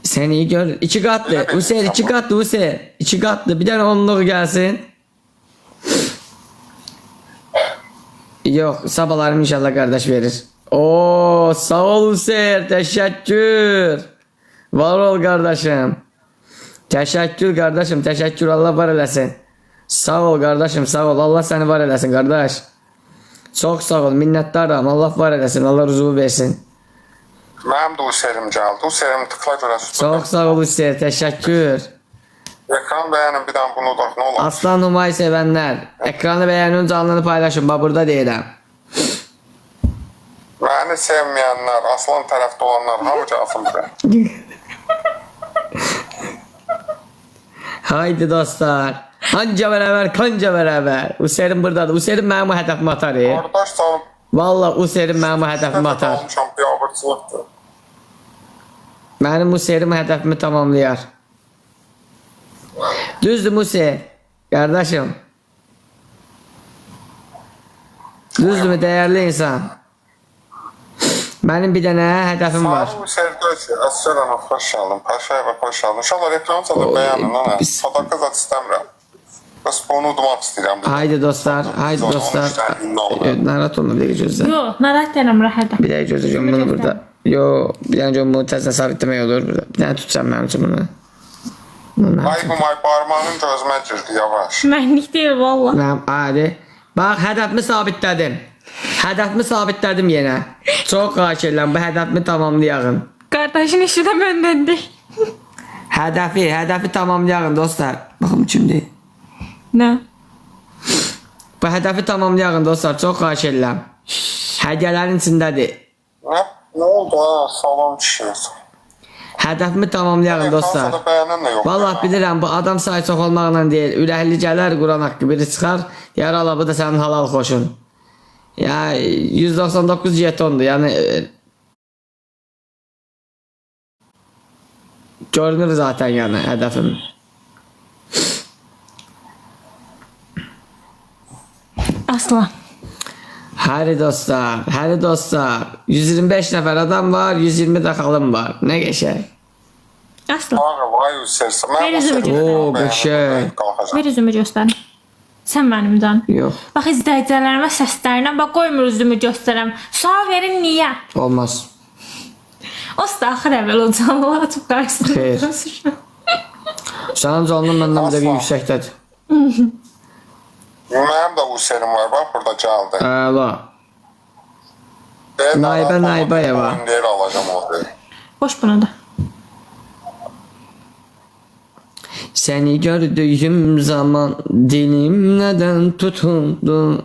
Sen iyi gör. 2 katlı. Hüseyin 2 katlı Hüseyin. 2 katlı. Bir tane onluğu gelsin. Yok sabahlarım inşallah kardeş verir. Oo sağ ol Hüseyin. Teşekkür. Var ol kardeşim. Teşekkür kardeşim. Teşekkür Allah var eləsin. Sağ ol kardeşim sağ ol. Allah seni var eləsin kardeş. Çok sağ ol. Minnettarım. Allah var eləsin. Allah ruzumu versin. Mənim də Hüseynim gəldi. Hüseynim tıkla görəsin. Çok sağ ol Hüseyin. Teşekkür. Ekran beğenin bir tane bunu da ne olur. Aslan Humayı sevenler. Ekranı beğenin canlını paylaşın. Bak burada değilim. Beni sevmeyenler, aslan tarafta olanlar hamı gəlsin buraya. Haydi dostlar. Hanca beraber kanca beraber. Hüseyin buradadır. Hüseyin benim hədəfimi atar. Kardeş sağ Vallahi Hüseyin benim hədəfimi atar. olmuşam bir abırçılıqdır. Benim Hüseyin hədəfimi tamamlayar. Düzdür Hüseyin. Kardeşim. Düzdür mü değerli insan? Benim bir tane hədəfim var. Sağ ol Hüseyin Döyçü. Əsgərən xoş geldin. Paşayeva xoş geldin. İnşallah reklamca da beğenin. Sadaka zat istəmirəm. Bəs bunu udmaq istəyirəm. Haydi dostlar. Haydi dostlar. Narahat olma bir dakika gözle. Yo, narahat deyiləm rahat. Bir dakika gözleyeceğim bunu burada. Yo bir tane bunu tezden sabitlemek olur burada. Bir tane tutacağım benim için bunu. Ay bu may parmağın gözümə girdi yavaş. Mənlik deyil valla. Tamam hadi. Bak hədəfimi sabitledim. Hədəfimi sabitledim yine. Çok xahiş edirəm bu hədəfimi tamamlayağın. Qardaşın işi də məndəndir. Hədəfi tamamlayağın dostlar. Baxım kimdir? Nə? Bu hədəfi tamamlayağın dostlar. Çok xahiş edirəm. Hədiyyələrin içindədir. Ne oldu ha? Salam kişi. Hədəfimi tamamlayağın dostlar. Ekranda beğenen de yok. Vallahi bilirəm bu adam sayı çox olmaqla deyil. Ürəkli gələr Quran haqqı biri çıxar. Deyər Allah bu da sənin halal xoşun. Ya 199 jetondur. Yəni görünür zaten yani hədəfim. Aslan. Hadi dostlar. 125 nəfər adam var, 120 daxalım var. Nə qəşəng. Aslan. Abi vay Hüseyin'se. Ver üzümü Oo, qəşəng. Ver üzümü göstərin. Sən mənimdən. Yox, Bax izləyicilərimə səslərinə bax qoymur üzümü göstərəm. Sual verin niyə? olmaz. O axır əvvəl o canlılar açıb qarşısında. Xeyr. Sənin canlın məndən bir dəqiqə yüksəkdədir. Mənim də Hüseynim var bak burada geldi. Əla. Naibəyeva. Yer alacağım orada. Boş bunu da. Səni gördüyüm zaman dilim nədən tutundu.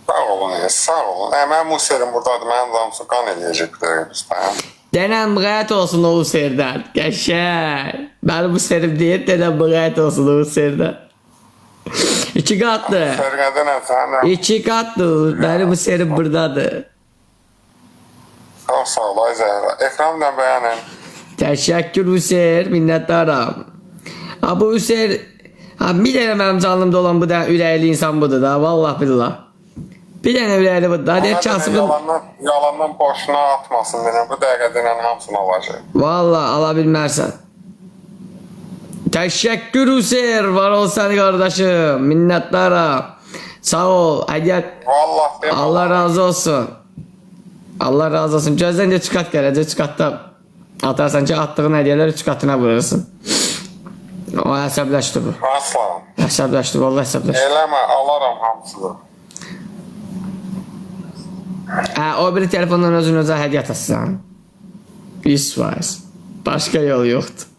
Sağ olun ya sağ olun. Mənim Hüseynim buradadır. Mənim damısı qan eləyəcəkdir. Denən bıqayət olsun o Hüseyirdən. Qəşəng. Mənim Hüseynim deyir, denən bıqayət olsun o Hüseyirdən. 2 katlı. Fərqədə nə sən? 2 katlı. Mənim Hüseynim buradadır. Çok sağ ol ay Zəhra. Ekrandan beğenin. Təşəkkür Hüseyin, minnətdaram. Ha bu Hüseyin, ha bir dənə mənim canlımda olan bu da ürəkli insan budur da, vallahi billah. Bir dənə ürəkli budur da, deyək kasımın. Yalandan boşuna atmasın beni. Bu dəqiqədən hamısını alacaq. Vallahi ala bilmərsən. Təşəkkür Hüseyin, var ol səni qardaşım, minnətdaram. Sağ ol, əgər Vallahi demə. Allah razı olsun. Allah razı olsun. Gözdən də 3 qat gələcək, 3 qatda atarsan ki, attığın hədiyyələr 3 qatına vurursun. O əsəbləşdi bu. Aslan. Əsəbləşdi, vallahi əsəbləşdi. Eləmə, alaram hamısını. Hə, o biri telefondan özün-özə hədiyyə atasın. 100%. Başqa yol yoxdur.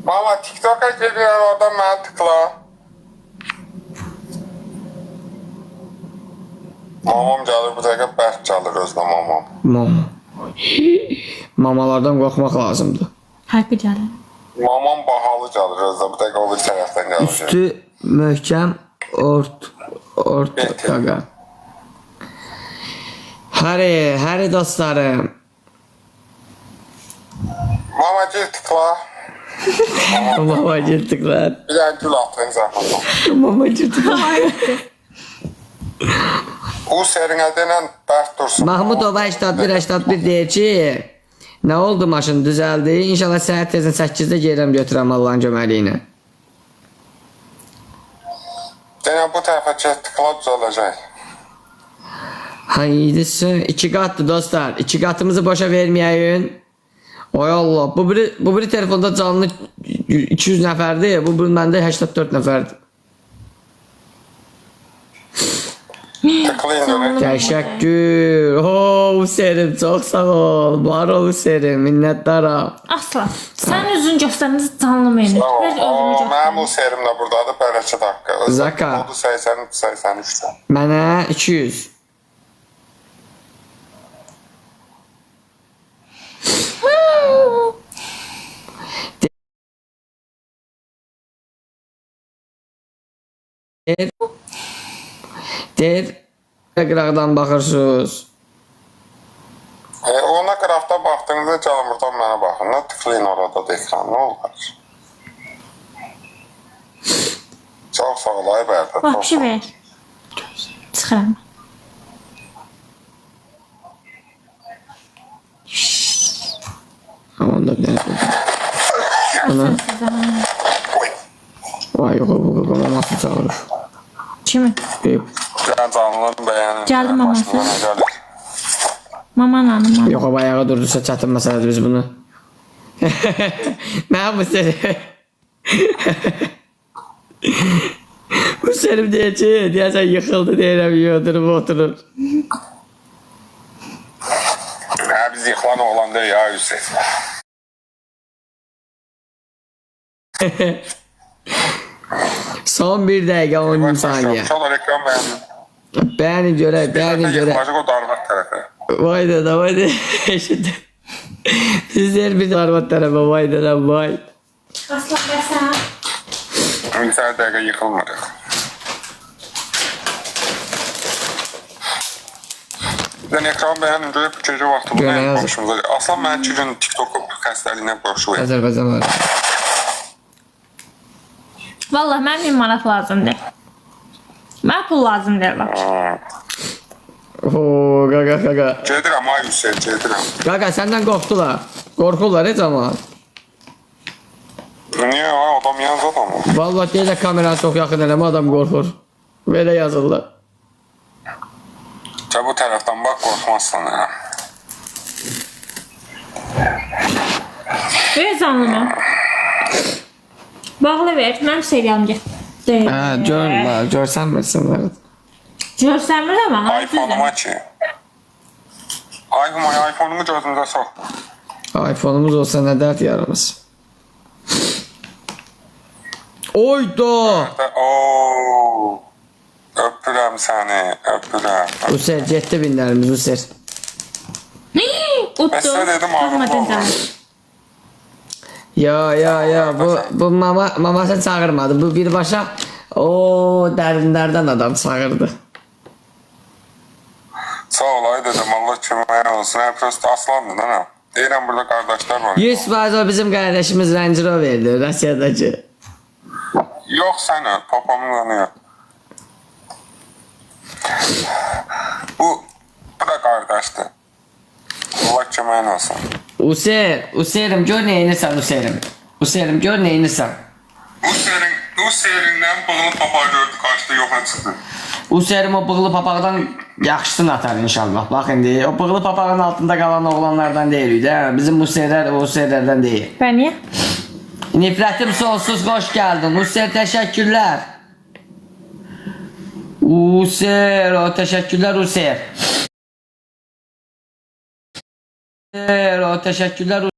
Mama TikTok'a geliyor orada mən tıkla. Mamam gəlir bu dəqiqə bərk gəlir özünə mamam. Mama. Mamalardan qorxmaq lazımdır. Haqqı gəlir. Mamam bahalı gəlir özünə bu dəqiqə o bir tərəfdən gəlir. Üstü möhkəm ort qaqa. Həri dostlarım. Mama gir tıkla. Mama girdik lan. Bir dənə gül atın zəhmət. Mama girdik. Userin adı ilə Bərt Dursun. Mahmudova 81 deyir ki, nə oldu maşın düzəldi. İnşallah səhər tezən 8-də gəlirəm götürəm Allahın köməliyi ilə. Denən bu tərəfə get, tıkla düzələcək. Haydi 2 qatdır dostlar. 2 qatımızı boşa verməyəyin. Ay Allah, bu biri telefonda canlı 200 nəfərdir, bu biri məndə 84 nəfərdir. Tıklayın görək. Təşəkkür. Userim, çox sağ ol. Var ol Userim, minnətdaram. Asla. Sən üzün göstəriniz canlı məni. Ver özümü Mənim göstərim. Userim də buradadır, bərəkət haqqı. Zaka. Kodu 83-83'də. Mənə 200. Der qıraqdan baxırsınız. Ona qıraqda baxdığınızda canım buradan mənə baxın. Nə tıklayın orada da ekran, nə olur? Çox sağ ol, ay Bərdə. Vapşı ver. Çıxıram. Aman da bir Ana. Vay yox, bu maması çağırır. Kimi? Gələn canlıların bəyənin. Gəldi maması. Maşınlara gəlir. Maman hanım. Yox, o ayağa durdursa çətin məsələdir biz bunu. Mən bu seni. Bu serim deyək ki, deyəsən yıxıldı deyirəm, yoxdurub oturur. Biz yıxılan oğlan deyil ya Hüseyin. Son 1 dəqiqə 10 saniyə. İnşallah reklam bəyənin. Bəğenin görək, bəğenin görək. Yıxılacaq o darvat tərəfə. Vay da, vay da. Şimdi sizler bir arvat tarafa vay da, vay. Asla bəsən. Bir sənə dəqiqə yıxılmırıq. Dən ekran bəyənin görüb bu gecə vaxtı bu Görək, nə yazın. başımıza. Aslan mən 2 gün TikTok xəstəliyinə qoşu verir. Azərbaycan var. Vallahi mən 1000 manat lazımdır. Mən pul lazımdır bak. Oo, qaqa, qaqa. Gedirəm ay Hüseyin, gedirəm. Qaqa səndən qorxdular. Qorxurlar heç ama. Niyə ay adam yalnız adam o? Vallahi deyirlər kameranı çox yaxın eləmə adam qorxur. Belə yazırlar. Sən bu tərəfdən bax qorxmazsan ya. Ver canlımı. Bağlı ver. Mənim seriyam get. Deyil. Hə, görsən misin? Görsənmir ama. iPhone-uma ki. iPhone-umu gözümüzə sox. iPhone'umuz olsa nə dərd yaramaz. Oyda! Ooo. Öpürəm səni, öpürəm. User getdi binlərimiz User. Utdu. Ben size dedim, Bakma ağrım dedim. Ya bu mama sen çağırmadı. Bu birbaşa o dərinlərdən adam çağırdı. Sağ ol ay dedim, Allah köməyin olsun. Hə, prosto aslandı da. Deyirəm burada qardaşlar var. 100% o bizim kardeşimiz Range Rover'di Rusya'daki. Yox sən öl, papamın yanıyor. Bu da qardaşdır. Allah köməyin olsun. Userim gör ne inirsən Userim gör ne inirsən. Bu serindən bığını papa gördü, kaçtı, yoxa çıxdı. Userim o bığlı papaqdan yaxşısını atar inşallah. Bak indi o bığlı papağın altında kalan oğlanlardan değil de bizim Userler o Userlerden değil. Ben niye? Nifrətim sonsuz hoş geldin. User teşekkürler. User o teşekkürler User. O teşekkürler